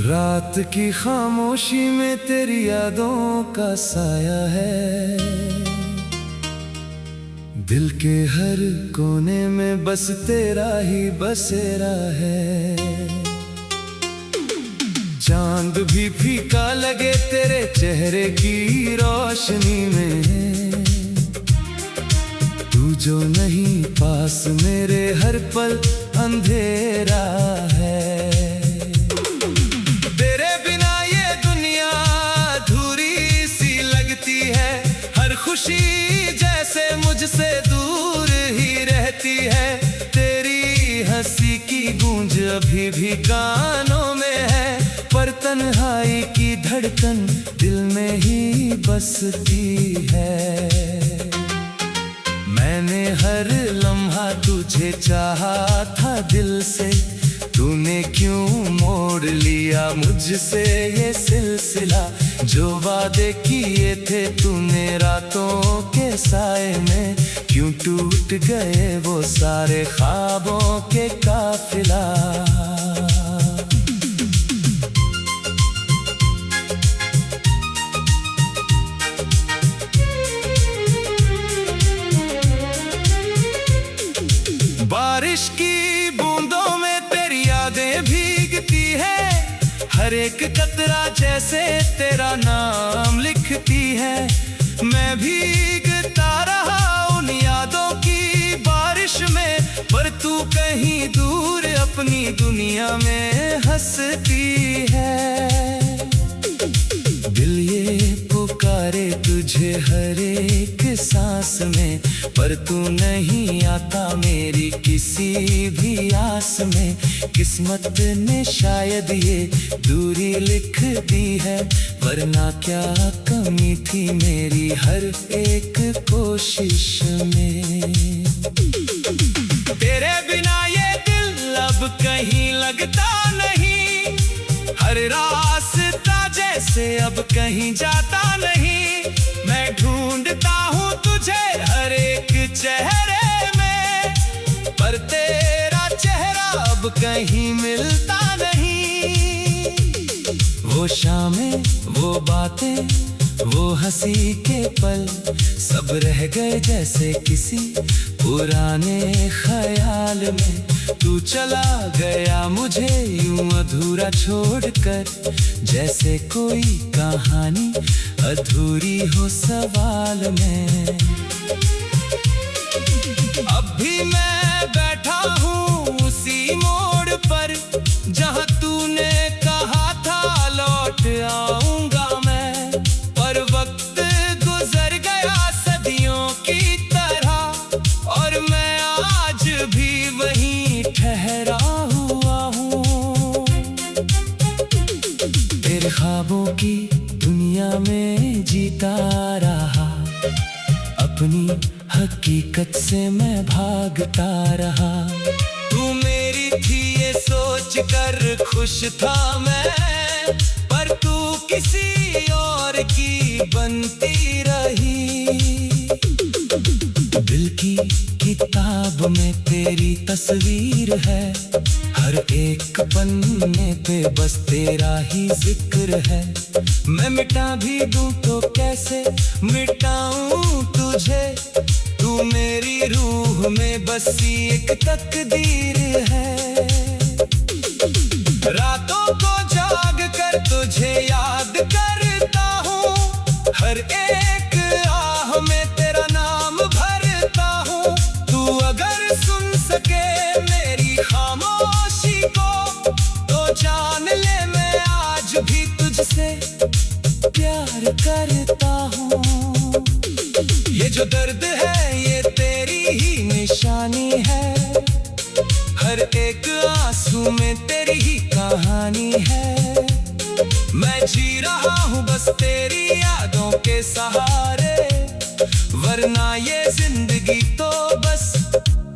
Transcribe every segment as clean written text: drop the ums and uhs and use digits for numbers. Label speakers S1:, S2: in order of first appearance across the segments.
S1: रात की खामोशी में तेरी यादों का साया है। दिल के हर कोने में बस तेरा ही बसेरा है। चांद भी फीका लगे तेरे चेहरे की रोशनी में। तू जो नहीं पास मेरे हर पल अंधेरा है। तेरे बिना ये दुनिया अधूरी सी लगती है। हर खुशी जैसे मुझसे दूर ही रहती है। तेरी हंसी की गूंज अभी भी कानों में है, पर तन्हाई की धड़कन दिल में ही बसती है। मैंने हर लम्हा तुझे चाहा था दिल से, तूने क्यों मोड़ लिया मुझसे ये सिलसिला। जो वादे किए थे तूने रातों के साए में, क्यों टूट गए वो सारे ख्वाबों के काफिला। बारिश की बूंदों में तेरी यादें भीगती है। हर एक कतरा जैसे तेरा नाम लिखती है। मैं भीगता रहा उन यादों की बारिश में, पर तू कहीं दूर अपनी दुनिया में हंसती है। दिल ये पुकारे तुझे हर एक सांस में, पर तू नहीं आता मेरी किसी भी आस में। किस्मत ने शायद ये दूरी लिख दी है, वरना क्या कमी थी मेरी हर एक कोशिश में। तेरे बिना ये दिल अब कहीं लगता नहीं। हर रास्ता जैसे अब कहीं जाता नहीं। मैं ढूंढता हूँ तुझे हर एक चेहरे में, पर तेरा चेहरा अब कहीं मिलता नहीं। वो शामें, वो बातें, वो हंसी के पल, सब रह गए जैसे किसी पुराने ख्याल में। तू चला गया मुझे यूं अधूरा छोड़कर, जैसे कोई कहानी अधूरी हो सवाल में। अब भी मैं बैठा हूँ उसी मोड़ पर, जहाँ तूने कहा था लौट आऊंगा मैं। पर वक्त गुजर गया सदियों की तरह, और मैं आज भी वहीं ठहरा हुआ हूँ। तेरे ख्वाबों की दुनिया में जीता रहा, अपनी हकीकत से मैं भागता रहा। तू मेरी थी ये सोच कर खुश था मैं, पर तू किसी और की बनती रही। दिल की किताब में तेरी तस्वीर है, हर एक पन्ने पे बस तेरा ही जिक्र है। मैं मिटा भी दूं तो कैसे मिटाऊं तुझे, तू मेरी रूह में बसी एक तकदीर है। रातों को जाग कर तुझे याद करता हूँ, हर एक आह में तेरा नाम भरता हूँ। तू अगर सुन सके मेरी खामोशी को, तो जान ले मैं आज भी तुझसे प्यार करता हूँ। ये जो दर्द है ये तेरी ही निशानी है, हर एक आंसू में तेरी ही कहानी है। मैं जी रहा हूँ बस तेरी यादों के सहारे, वरना ये जिंदगी तो बस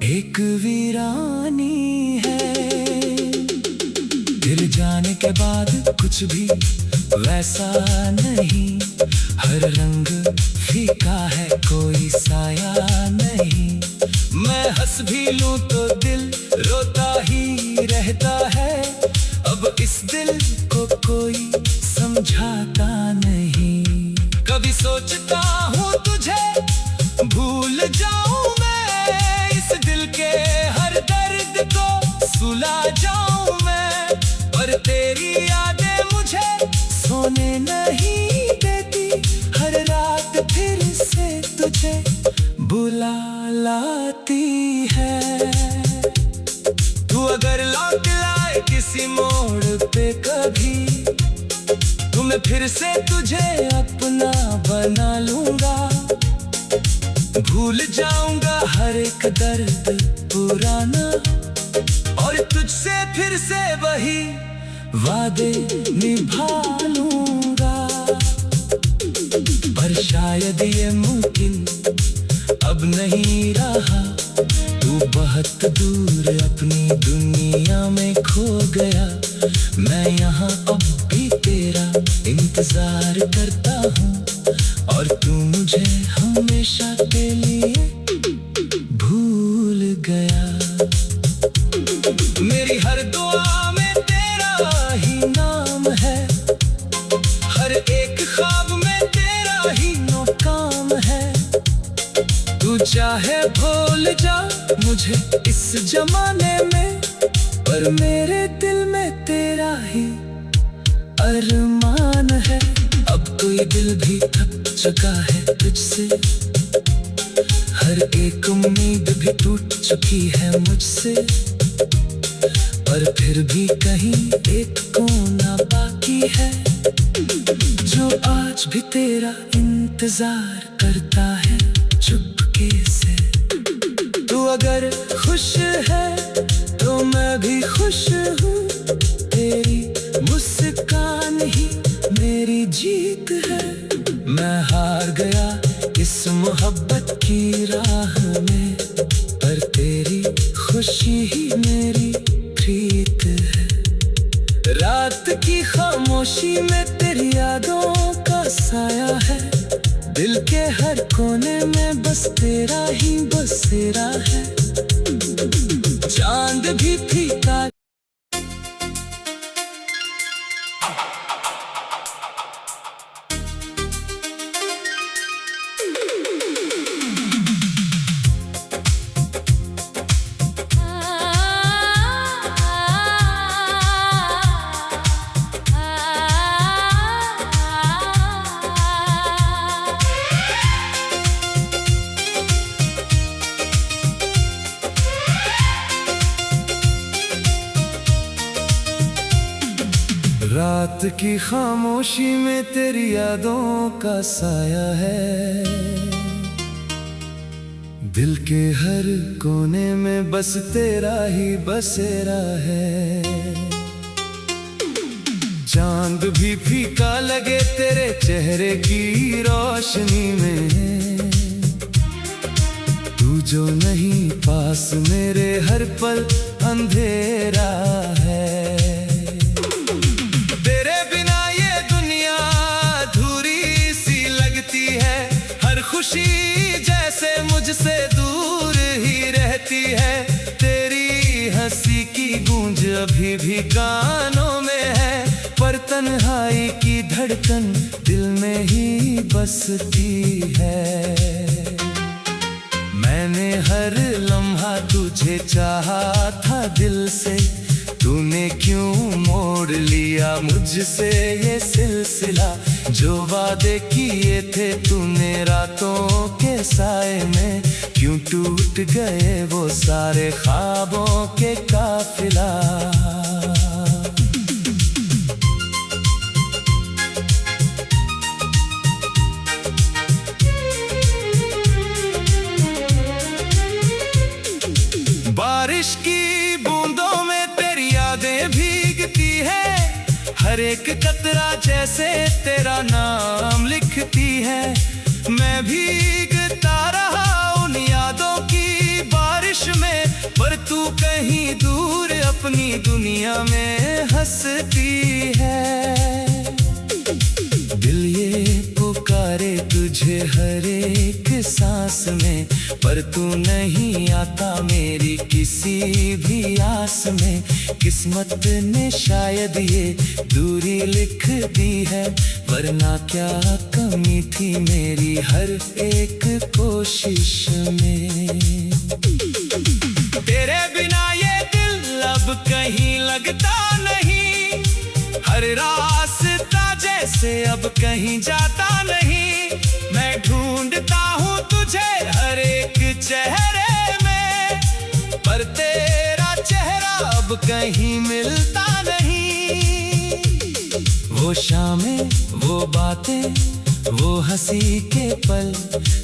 S1: एक वीरानी है। दिल जाने के बाद कुछ भी वैसा नहीं, हर रंग फीका है कोई साया नहीं। मैं हंस भी लूं तो दिल रोता ही रहता है। अब इस दिल को सोचता हूँ तुझे भूल जाऊं मैं, इस दिल के हर दर्द को सुला जाऊं मैं। पर तेरी यादें मुझे सोने नहीं देती, हर रात फिर से तुझे बुला लाती है। तू अगर लौट लाए किसी मोड़ पे कभी, तो मैं फिर से तुझे अपना बना लूंगा। भूल जाऊंगा हर एक दर्द पुराना, और तुझसे फिर से वही वादे निभा लूंगा। पर शायद ये मुमकिन अब नहीं रहा, तू बहुत दूर अपनी दुनिया में खो गया। मैं यहाँ अब भी तेरा इंतजार करता हूँ, और तू मुझे हमेशा के लिए भूल गया। मेरी हर दुआ में तेरा ही नाम है, हर एक ख्वाब में तेरा ही नाकाम है। तू चाहे भूल जा मुझे इस जमाने में, पर मेरे दिल में तेरा ही अरमान है। अब तो ये दिल भी थक चुका है तुझसे, हर एक उम्मीद भी टूट चुकी है मुझसे। पर फिर भी कहीं एक कोना बाकी है, जो आज भी तेरा इंतजार करता है चुपके से। तू अगर खुश है तो मैं भी खुश हूँ, तेरी मुस्कान ही मेरी जीत है। मैं हार गया इस मोहब्बत की राह में, पर तेरी खुशी ही मेरी प्रीत है। रात की खामोशी में तेरी यादों का साया है, दिल के हर कोने में बस तेरा ही बसेरा है। चांद भी फीका रात की खामोशी में तेरी यादों का साया है, दिल के हर कोने में बस तेरा ही बसेरा है। चांद भी फीका लगे तेरे चेहरे की रोशनी में, तू जो नहीं पास मेरे हर पल अंधेरा है। खुशी जैसे मुझसे दूर ही रहती है, तेरी हंसी की गूंज अभी भी कानों में है, पर तन्हाई की धड़कन दिल में ही बसती है। मैंने हर लम्हा तुझे चाहा था दिल से, तूने क्यों मोड़ लिया मुझसे ये सिलसिला। जो वादे किए थे तूने रातों के साए में, क्यों टूट गए वो सारे ख्वाबों के काफिला। बारिश की बूंदों में तेरी यादें भीगती है, हर एक कतरा जैसे तेरा नाम लिखती है। मैं भीगता रहा उन यादों की बारिश में, पर तू कहीं दूर अपनी दुनिया में हंसती है। दिल ये पुकारे तुझे हर एक सांस में, पर तू नहीं आता मेरी किसी भी आस में। किस्मत ने शायद ये दूरी लिख दी है, वरना क्या कमी थी मेरी हर एक कोशिश में। तेरे बिना ये दिल अब कहीं लगता नहीं, हर रास्ता जैसे अब कहीं जाता नहीं। मैं ढूंढता हूँ तुझे हर एक चेहरे में, पर तेरा चेहरा अब कहीं मिलता नहीं। वो शामें, वो बातें, वो हंसी के पल,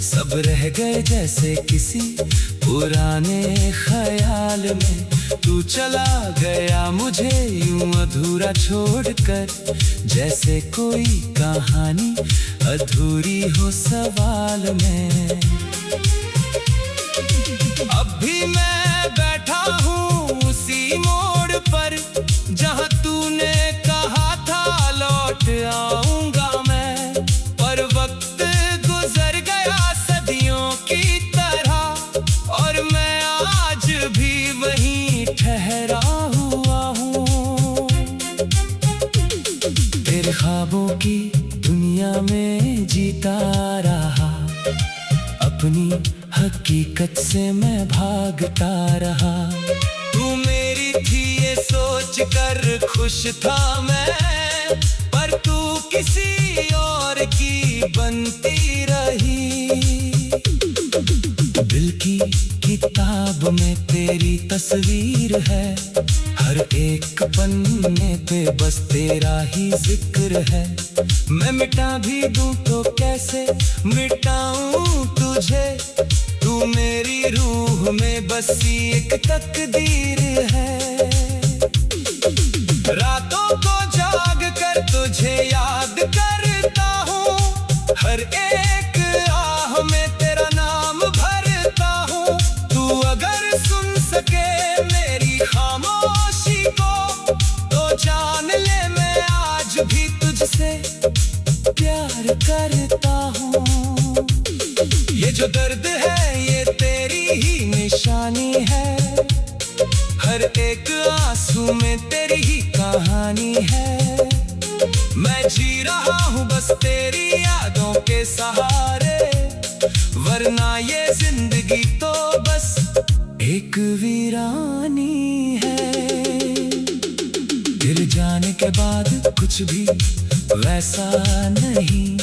S1: सब रह गए जैसे किसी पुराने ख्याल में। तू चला गया मुझे यूं अधूरा छोड़कर, जैसे कोई कहानी अधूरी हो सवाल में। अब भी मैं बैठा हूँ उसी मोड़ पर, जहाँ तूने कहा था लौट आऊंगा मैं। पर वक्त गुजर गया सदियों की तरह, और मैं आज भी वहीं ठहरा हुआ हूँ। तेरे ख्वाबों की दुनिया में जीता रहा, अपनी हकीकत से मैं भागता रहा। तू मेरी थी ये सोच कर खुश था मैं, पर तू किसी और की बनती रही। दिल की किताब में तेरी तस्वीर है, हर एक पन्ने पे बस तेरा ही जिक्र है। मैं मिटा भी दूं तो कैसे मिटाऊं तुझे, तू मेरी रूह में बसी एक तकदीर है। रातों को जाग कर तुझे याद करता हूँ, हर एक आह में तेरा नाम भरता हूँ। तू अगर सुन सके मेरी खामोशी को, तो जान ले मैं आज भी तुझसे प्यार करता हूँ। ये जो दर्द है ये तेरी ही निशानी है, हर एक आंसू में तेरी ही कहानी है। मैं जी रहा हूँ बस तेरी यादों के सहारे, वरना ये जिंदगी तो बस एक वीरानी है। गिर जाने के बाद कुछ भी वैसा नहीं,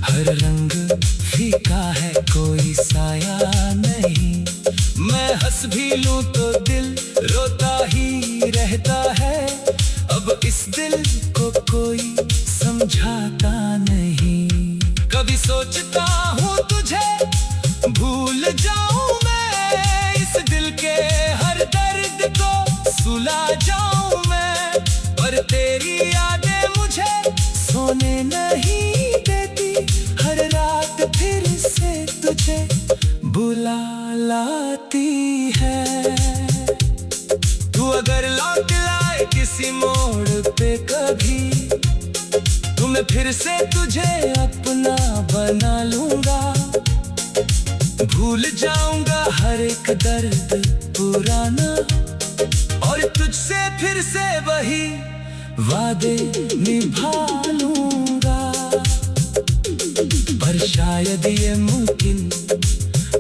S1: हर रंग फीका है कोई साया नहीं। मैं हंस भी लूं तो दिल रोता ही रहता है, अब इस दिल को कोई समझाता नहीं। कभी सोचता हूँ तुझे भूल जाऊं मैं, इस दिल के हर दर्द को सुला जाऊं मैं। पर तेरी यादें मुझे सोने नहीं देती, हर रात फिर से तुझे बुला लाती है। तू अगर लौट लाए किसी मोड़ पे कभी, तो मैं फिर से तुझे अपना बना लूंगा। भूल जाऊंगा हर एक दर्द पुराना, और तुझसे फिर से वही वादे निभा लूंगा। पर शायद ये मुमकिन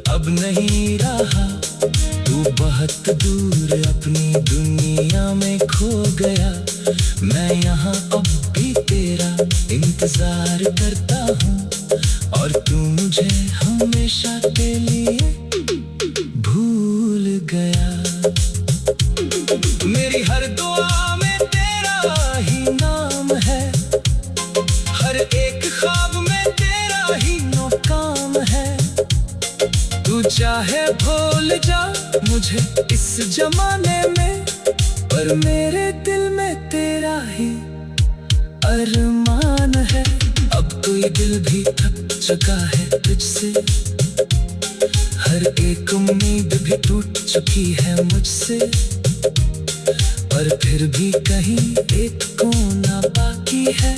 S1: अब नहीं रहा, तू बहुत दूर अपनी दुनिया में खो गया। मैं यहाँ अब भी तेरा इंतजार करता हूँ, और तू मुझे हमेशा के लिए भूल गया। मेरी हर दुआ में तेरा ही नाम है, हर एक ख्वाब में तेरा ही नाकाम है। तू चाहे भूल जा मुझे इस जमाने में, पर मेरे दिल में तेरा ही अरमान है। अब तो ये दिल भी थक चुका है तुझसे, हर एक उम्मीद भी टूट चुकी है मुझसे। पर फिर भी कहीं एक कोना बाकी है,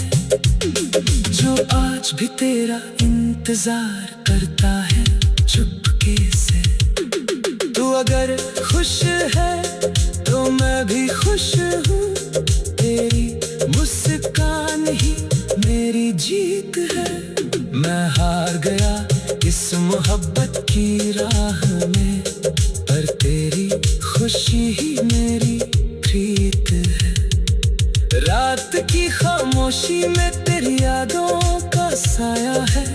S1: जो आज भी तेरा इंतजार इंतजार करता है चुपके से। तू अगर खुश है तो मैं भी खुश हूँ, तेरी मुस्कान ही मेरी जीत है। मैं हार गया इस मोहब्बत की राह में, पर तेरी खुशी ही मेरी प्रीत है। रात की खामोशी में तेरी यादों का साया है,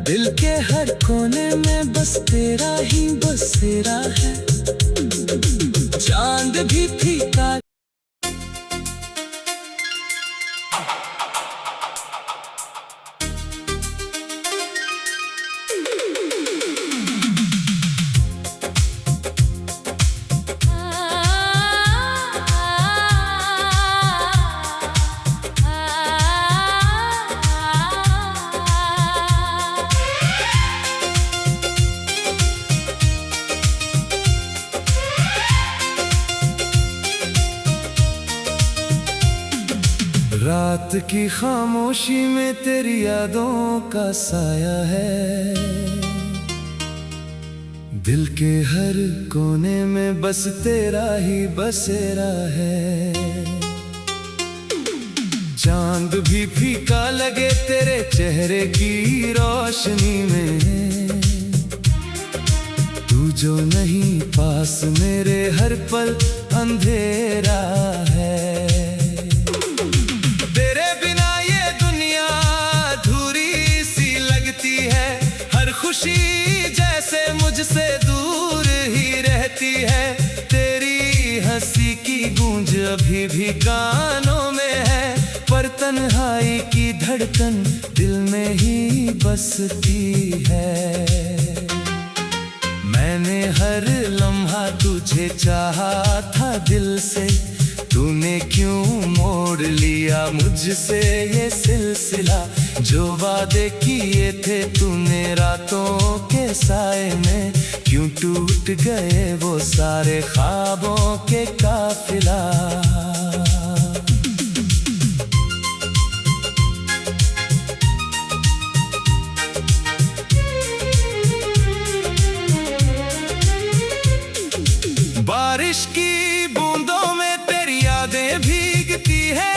S1: दिल के हर कोने में बस तेरा ही बसेरा है। चांद भी फीका रात की खामोशी में तेरी यादों का साया है, दिल के हर कोने में बस तेरा ही बसेरा है। चांद भी फीका लगे तेरे चेहरे की रोशनी में, तू जो नहीं पास मेरे हर पल अंधेरा है। खुशी जैसे मुझसे दूर ही रहती है, तेरी हंसी की गूंज अभी भी कानों में है, पर तन्हाई की धड़कन दिल में ही बसती है। मैंने हर लम्हा तुझे चाहा था दिल से, तूने क्यों मोड़ लिया मुझसे ये सिलसिला। जो वादे किए थे तूने रातों के साए में, क्यों टूट गए वो सारे ख्वाबों के काफिला। बारिश की बूंदों में तेरी यादें भीगती है,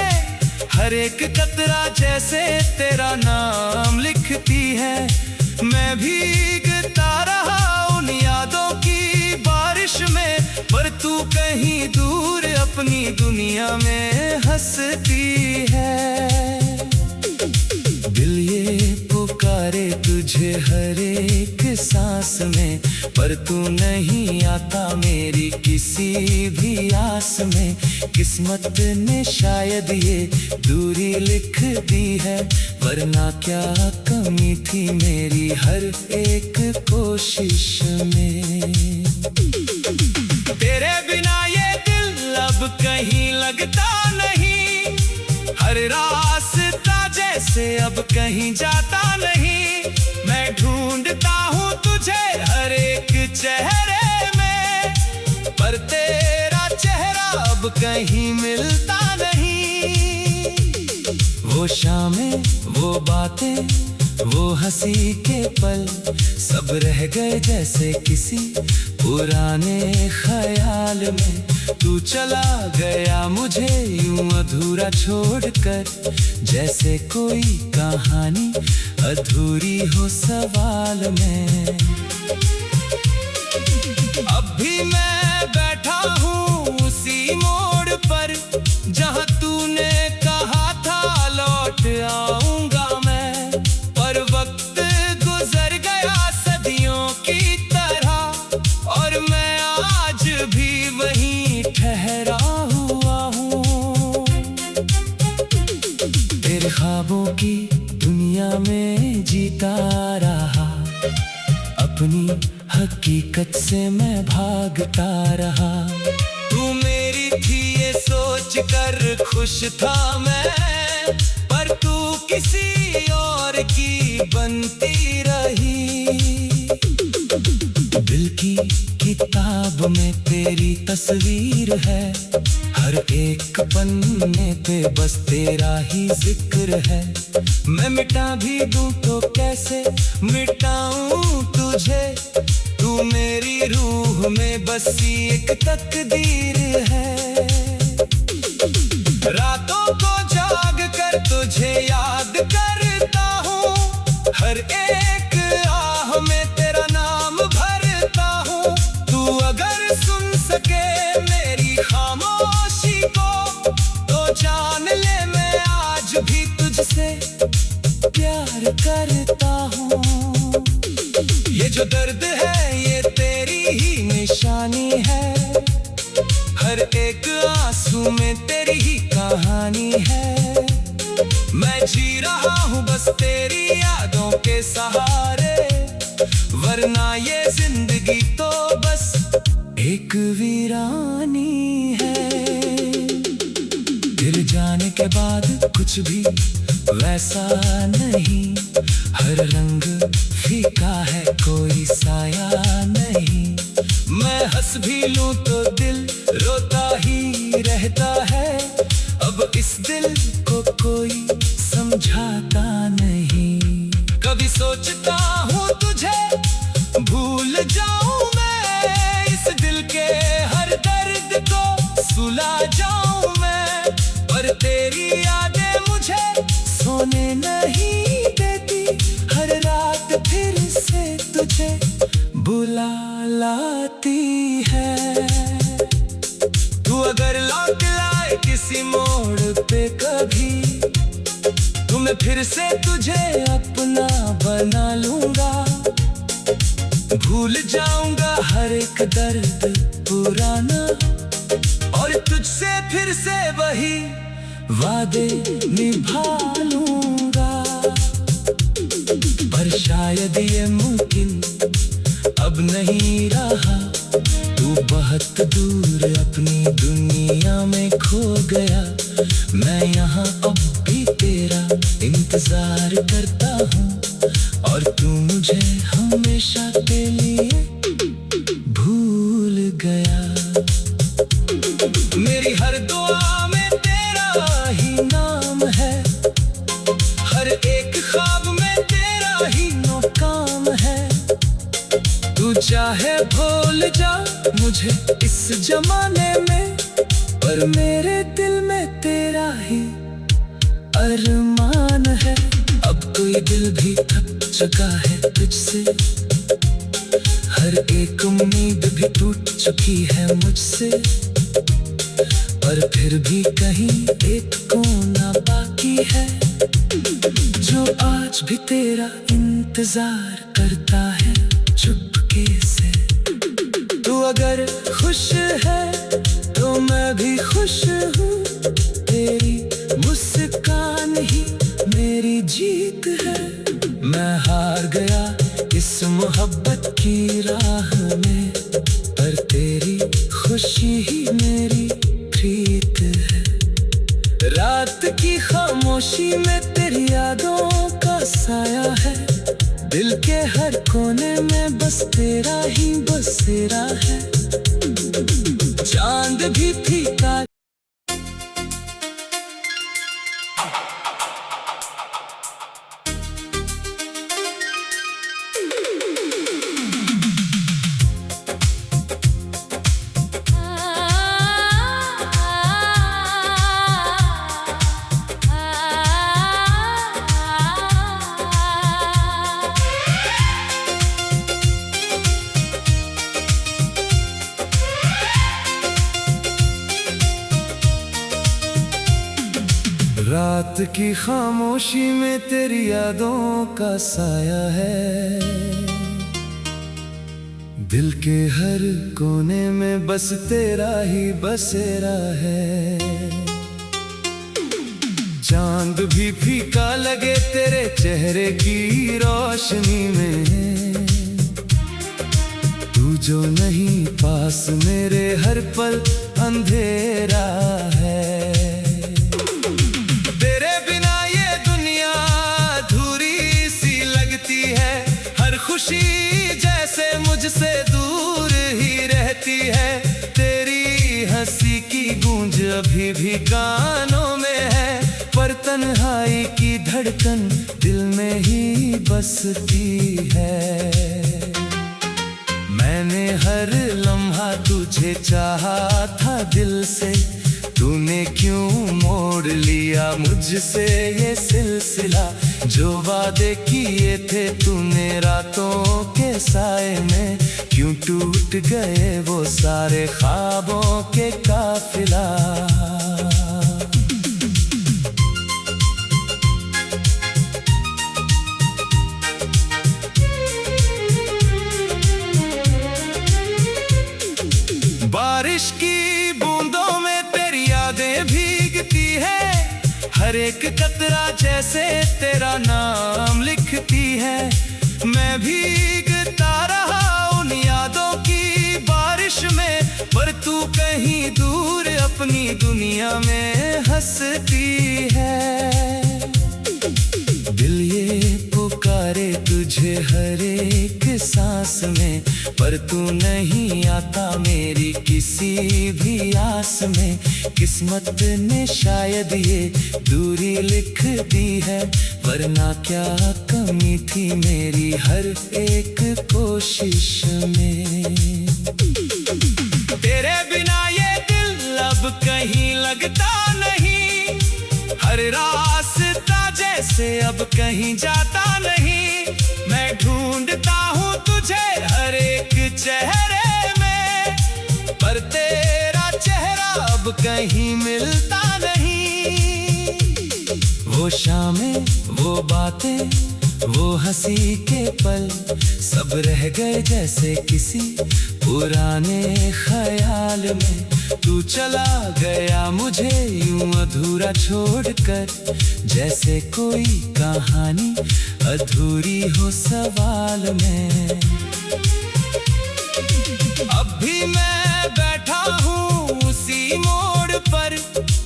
S1: हर एक कतरा जैसे तेरा नाम लिखती है। मैं भीगता रहा उन यादों की बारिश में, पर तू कहीं दूर अपनी दुनिया में हंसती है। दिल ये पुकारे तुझे हर एक सांस में, पर तू नहीं आता मेरी किसी भी आस में। किस्मत ने शायद ये दूरी लिख दी है, वरना क्या कमी थी मेरी हर एक कोशिश में। तेरे बिना ये दिल अब कहीं लगता नहीं, हर रास्ता जैसे अब कहीं जाता नहीं। मैं ढूंढता हूँ तुझे हर एक चेहरे में, पर तेरा चेहरा अब कहीं मिलता नहीं। वो शामें, वो बातें, वो हंसी के पल, सब रह गए जैसे किसी पुराने ख्याल में। तू चला गया मुझे यूं अधूरा छोड़कर, जैसे कोई कहानी अधूरी हो सवाल में। अब भी मैं बैठा हूँ उसी मोड़ पर, जहाँ तूने कहा था लौट आऊंगा मैं। पर वक्त गुजर गया सदियों की तरह, और मैं आज भी वहीं ठहरा हुआ हूँ। तेरे ख्वाबों की दुनिया में जीता रहा, अपनी हकीकत से मैं भागता रहा। तू मेरी थी ये सोच कर खुश था मैं, पर तू किसी और की बनती रही। दिल की किताब में तेरी तस्वीर है, हर एक पन्ने पे बस तेरा ही जिक्र है। मैं मिटा भी दूं तो कैसे मिटाऊं तुझे, तू मेरी रूह में बसी एक तकदीर है। रातों को जाग कर तुझे याद करता हूँ, हर एक आह में तेरा नाम भरता हूँ। तू अगर सुन सके मेरी खामोशी को, तो जान ले मैं आज भी तुझसे प्यार करता हूँ। ये जो दर्द है ये तेरी ही निशानी है, हर एक आंसू में तेरी ही कहानी है। मैं जी रहा हूँ बस तेरी यादों के सहारे, वरना ये जिंदगी तो बस एक वीरानी है। फिर जाने के बाद कुछ भी वैसा नहीं, हर रंग फीका है कोई साया नहीं। मैं हंस भी लूं तो दिल रोता ही रहता है, अब इस दिल को कोई समझाता नहीं। कभी सोचता हूँ तुझे भूल जाऊं मैं, इस दिल के हर दर्द को सुला जाऊं मैं, पर तेरी यादें मुझे सोने नहीं देती। हर रात फिर से तुझे बुला लाती है। तू अगर लौट लाए किसी मोड़ पे कभी, तो मैं फिर से तुझे अपना बना लूंगा। भूल जाऊंगा हर एक दर्द पुराना, और तुझसे फिर से वही वादे निभा लूंगा। पर शायद ये मुमकिन अब नहीं रहा, तू बहुत दूर अपनी दुनिया में खो गया। मैं यहाँ अब भी तेरा इंतजार करता हूँ, और तू मुझे हमेशा के लिए भूल गया। मेरी हर दुआ में तेरा ही नाम है, हर एक ख्वाब में तेरा ही नाकाम है। तू चाहे भूल जा मुझे इस जमाने में, पर मेरे दिल में तेरा ही अरमान है। अब तो ये दिल भी थक चुका है तुझसे, हर एक उम्मीद भी टूट चुकी है मुझसे, पर फिर भी कहीं एक कोना बाकी है, जो आज भी तेरा इंतजार करता है चुपके से। तू अगर खुश है तो मैं भी खुश हूँ, तेरी मुस्कान ही मेरी जीत है। मैं हार गया इस मोहब्बत की राह में, पर तेरी खुशी ही मेरी प्रीत है। रात की खामोशी में तेरी यादों का साया है, दिल के हर कोने में बस तेरा ही बसेरा है। चांद भी फीका रात की खामोशी में तेरी यादों का साया है, दिल के हर कोने में बस तेरा ही बसेरा है। चांद भी फीका लगे तेरे चेहरे की रोशनी में, तू जो नहीं पास मेरे हर पल अंधेरा है। खुशी जैसे मुझसे दूर ही रहती है, तेरी हंसी की गूंज अभी भी कानों में है, पर तन्हाई की धड़कन दिल में ही बसती है। मैंने हर लम्हा तुझे चाहा था दिल से, तूने क्यों मोड़ लिया मुझसे ये सिलसिला। जो वादे किए थे तूने रातों के साए में, क्यों टूट गए वो सारे ख्वाबों के काफिला। बारिश की बूंदों में तेरी यादें भीगती है, हर एक कतरा जैसे तेरा नाम लिखती है। मैं भीगता रहा उन यादों की बारिश में, पर तू कहीं दूर अपनी दुनिया में हंसती है। दिल ये पुकारे तुझे हर एक सांस में, पर तू नहीं आता मेरी किसी भी आस में। किस्मत ने शायद ये दूरी लिख दी है, वरना क्या कमी थी मेरी हर एक कोशिश में। तेरे बिना ये दिल अब कहीं लगता नहीं, हर रास्ता जैसे अब कहीं जाता नहीं। मैं ढूंढता हूँ तुझे हर एक चेहरे में, पर तेरा चेहरा अब कहीं मिलता नहीं। वो शामें, वो बातें, वो हंसी के पल, सब रह गए जैसे किसी पुराने ख्याल में। तू चला गया मुझे यूं अधूरा छोड़कर, जैसे कोई कहानी अधूरी हो सवाल में। अब भी मैं बैठा हूँ उसी मोड़ पर,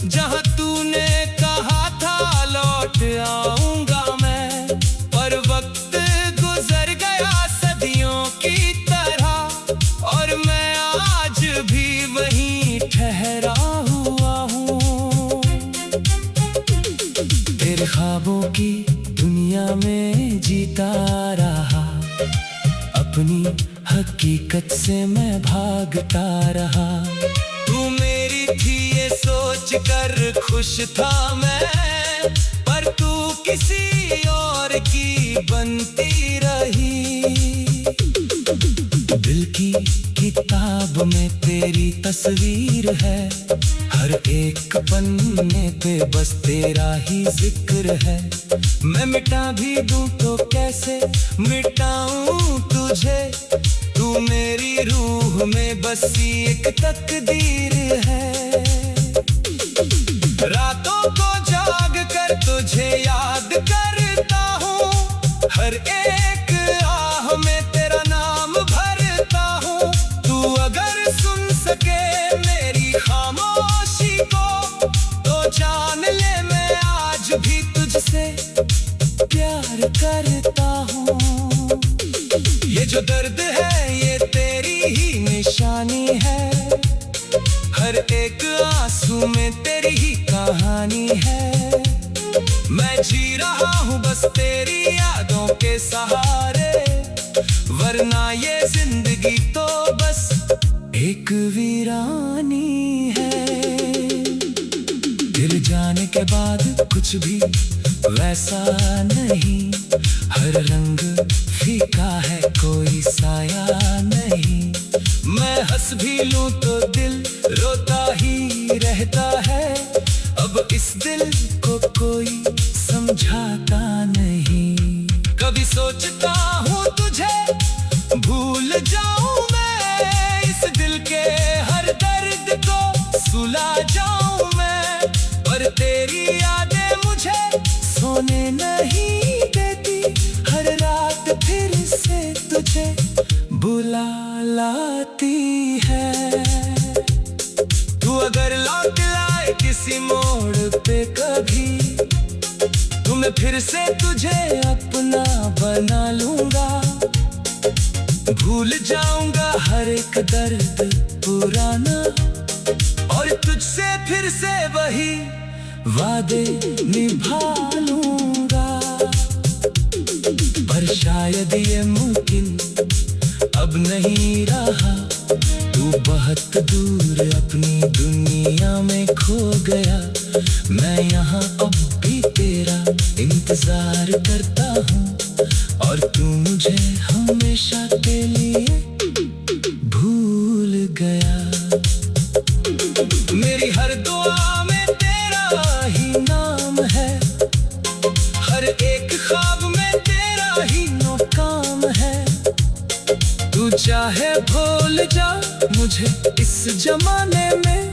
S1: जहाँ तूने कहा था लौट आऊंगा मैं। पर वक्त गुजर गया सदियों की तरह, और मैं आज भी वहीं ठहरा हुआ हूँ। तेरे ख्वाबों की दुनिया में जीता रहा, अपनी हकीकत से मैं भागता रहा। तू मेरी थी ये सोच कर खुश था मैं, पर तू किसी और की बनती रही। दिल की किताब में तेरी तस्वीर है, हर एक पन्ने पे बस तेरा ही जिक्र है। मैं मिटा भी दूं तो कैसे मिटाऊं तुझे, तू मेरी रूह में बसी एक तकदीर है। रातों को जाग कर तुझे याद करता हूँ, हर एक आह में तेरा नाम भरता हूँ। तू अगर सुन सके मेरी खामोशी को, तो जान ले मैं आज भी तुझसे प्यार करता हूँ। ये जो दर्द है ये तेरी ही निशानी है, हर एक आंसू में तेरी ही कहानी है। मैं जी रहा हूँ बस तेरी यादों के सहारे, वरना ये जिंदगी तो बस एक वीरानी है। तेरे जाने के बाद कुछ भी वैसा नहीं, हर रंग फीका है कोई साया नहीं। मैं हंस भी लूं तो दिल रोता ही रहता है, अब इस दिल को कोई समझाता नहीं। कभी सोचता हूँ तुझे भूल जाऊं मैं, इस दिल के हर दर्द को सुला जाऊं मैं। पर तेरी यादें मुझे सोने नहीं देती, हर रात फिर से तुझे बुला लाती है। तू अगर लौट लाए किसी मोड़ पे कभी, तो मैं फिर से तुझे अपना बना लूंगा। भूल जाऊंगा हर एक दर्द पुराना, और तुझसे फिर से वही वादे निभा लूंगा। पर शायद ये मुमकिन अब नहीं रहा, तू बहुत दूर अपनी दुनिया में खो गया। मैं यहाँ अब भी तेरा इंतजार करता हूँ, और तू मुझे हमेशा के लिए भूल गया। मेरी हर दुआ में तेरा ही नाम है, हर एक ख्वाब में तेरा ही नाकाम है। तू चाहे भूल जा मुझे इस जमाने में,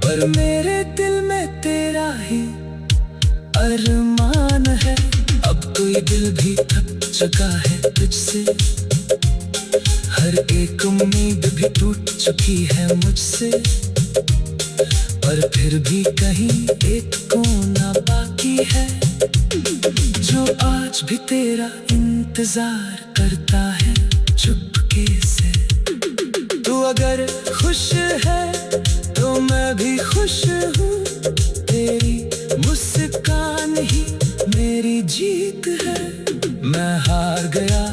S1: पर मेरे दिल में तेरा ही अरमान है। अब तो ये दिल भी थक चुका है तुझसे, हर एक उम्मीद भी टूट चुकी है मुझसे। पर फिर भी कहीं एक कोना बाकी है, जो आज भी तेरा इंतजार करता है चुपके से। तू अगर खुश है तो मैं भी खुश हूँ, तेरी मुस्कान ही मेरी जीत है। मैं हार गया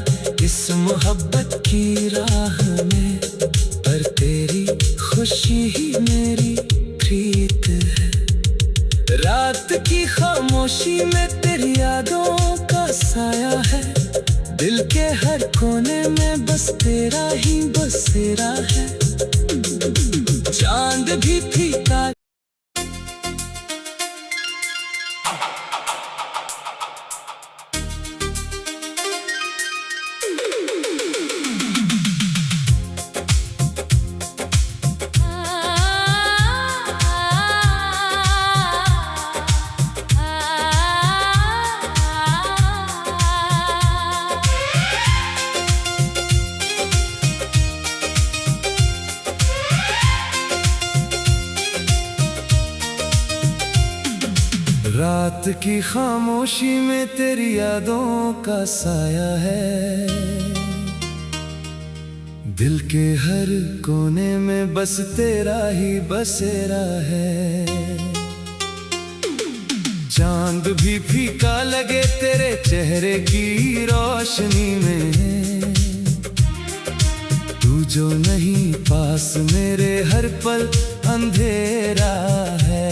S1: इस मोहब्बत की राह में, पर तेरी खुशी ही मेरी प्रीत है। रात की खामोशी में तेरी यादों का साया है, दिल के हर कोने में बस तेरा ही बसेरा है। चांद भी फीका रात की खामोशी में तेरी यादों का साया है, दिल के हर कोने में बस तेरा ही बसेरा है। चांद भी फीका लगे तेरे चेहरे की रोशनी में, तू जो नहीं पास मेरे हर पल अंधेरा है।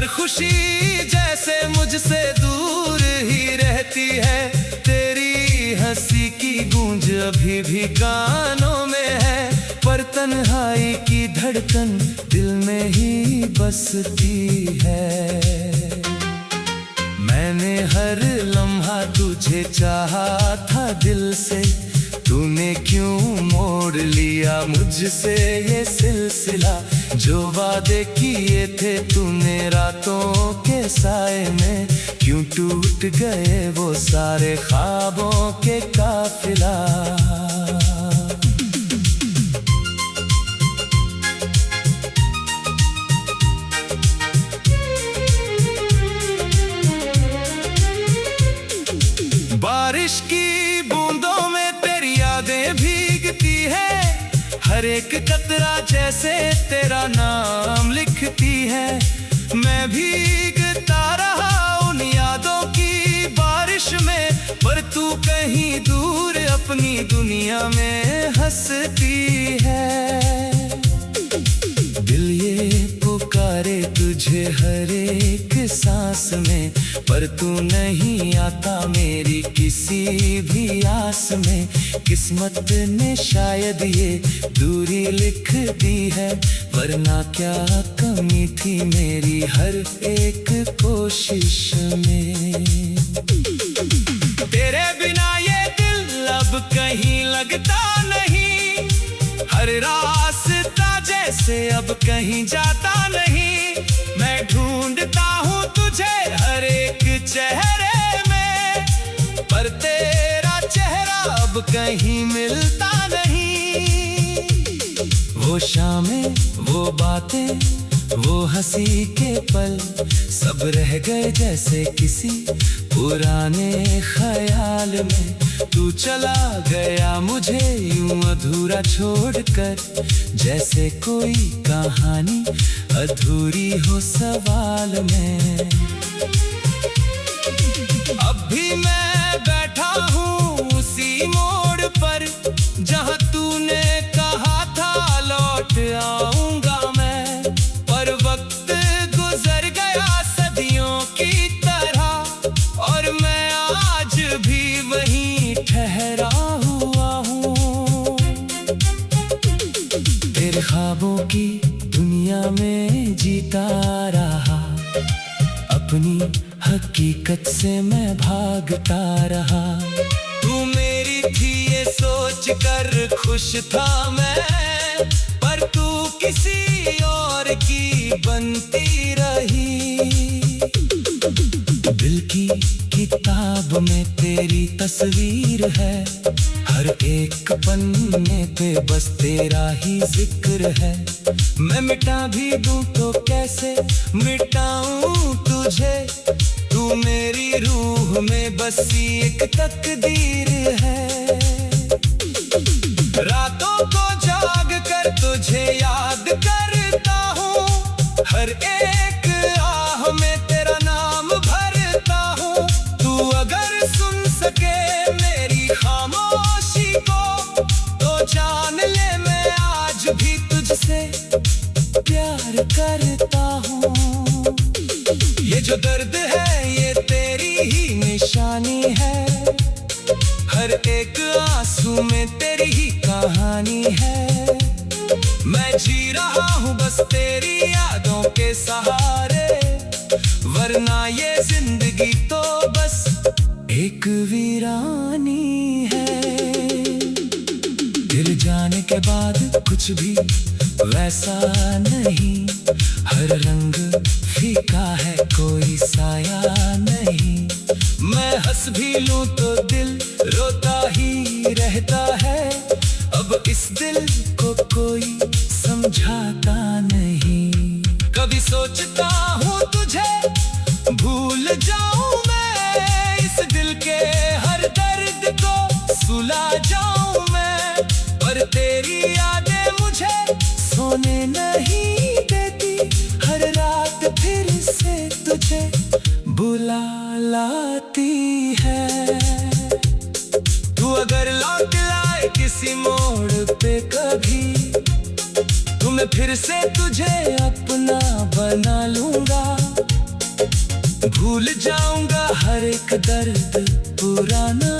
S1: खुशी जैसे मुझसे दूर ही रहती है, तेरी हंसी की गूंज अभी भी कानों में है, पर तन्हाई की धड़कन दिल में ही बसती है। मैंने हर लम्हा तुझे चाहा था दिल से, तूने क्यों मोड़ लिया मुझसे ये सिलसिला। जो वादे किए थे तूने रातों के साए में, क्यों टूट गए वो सारे ख्वाबों के काफिला। बारिश की बूंदों में तेरी यादें भीगती है, हर एक कतरा जैसे तेरा नाम लिखती है। मैं भीगता रहा उन यादों की बारिश में, पर तू कहीं दूर अपनी दुनिया में हंसती है। दिल ये पुकारे तुझे हर एक सांस में, पर तू नहीं आता मेरी किसी भी आस में। किस्मत ने शायद ये दूरी लिख दी है, वरना क्या कमी थी मेरी हर एक कोशिश में। तेरे बिना ये दिल अब कहीं लगता नहीं, हर रास्ता जैसे अब कहीं जाता नहीं। मैं ढूंढता हूँ तुझे हर एक चेहरे में, पर तेरा चेहरा अब कहीं मिलता नहीं। वो शामें, वो बातें, वो हंसी के पल, सब रह गए जैसे किसी पुराने ख्याल में। तू चला गया मुझे यूं अधूरा छोड़कर, जैसे कोई कहानी अधूरी हो सवाल में। अब भी मैं बैठा हूँ उसी मोड़ पर, जहाँ तूने कहा था लौट आऊंगा मैं। पर वक्त गुजर गया सदियों की तरह, और मैं आज भी वहीं ठहरा हुआ हूँ। तेरे ख्वाबों की दुनिया में जीता रहा, अपनी हकीकत से मैं भागता रहा। तू मेरी थी ये सोच कर खुश था मैं, पर तू किसी और की बनती रही। दिल की किताब में तेरी तस्वीर है, हर एक पन्ने पे बस तेरा ही जिक्र है। मैं मिटा भी दूं तो कैसे मिटाऊं तुझे, तू मेरी रूह में बसी एक तकदीर है। रातों को जाग कर तुझे याद करता हूँ, हर एक आह में तेरा नाम भरता हूँ। तू अगर सुन सके मेरी खामोशी को, तो जान ले मैं आज भी तुझसे प्यार करता हूँ। ये जो दर्द है ये तेरी ही निशानी है, हर एक आंसू में तेरी ही कहानी है। मैं जी रहा हूँ बस तेरी यादों के सहारे, वरना ये जिंदगी तो बस एक वीरानी है। दिल जाने के बाद कुछ भी वैसा नहीं, हर रंग फीका है कोई साया नहीं। मैं हंस भी लूं तो दिल रोता ही रहता है, अब इस दिल को कोई समझाता नहीं। कभी सोचता हूँ तुझे भूल जाऊं मैं, इस दिल के हर दर्द को सुला जाऊं मैं। पर तेरी यादें मुझे सोने नहीं देती, हर रात फिर से तुझे बुला लाती है। तू अगर लौट लाए किसी मोड़ पे कभी, तो मैं फिर से तुझे अपना बना लूंगा। भूल जाऊंगा हर एक दर्द पुराना,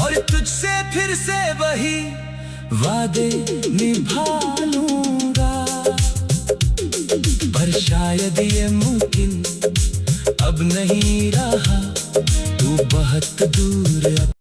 S1: और तुझसे फिर से वही वादे निभा लूंगा। पर शायद ये मुमकिन अब नहीं रहा, तू बहुत दूर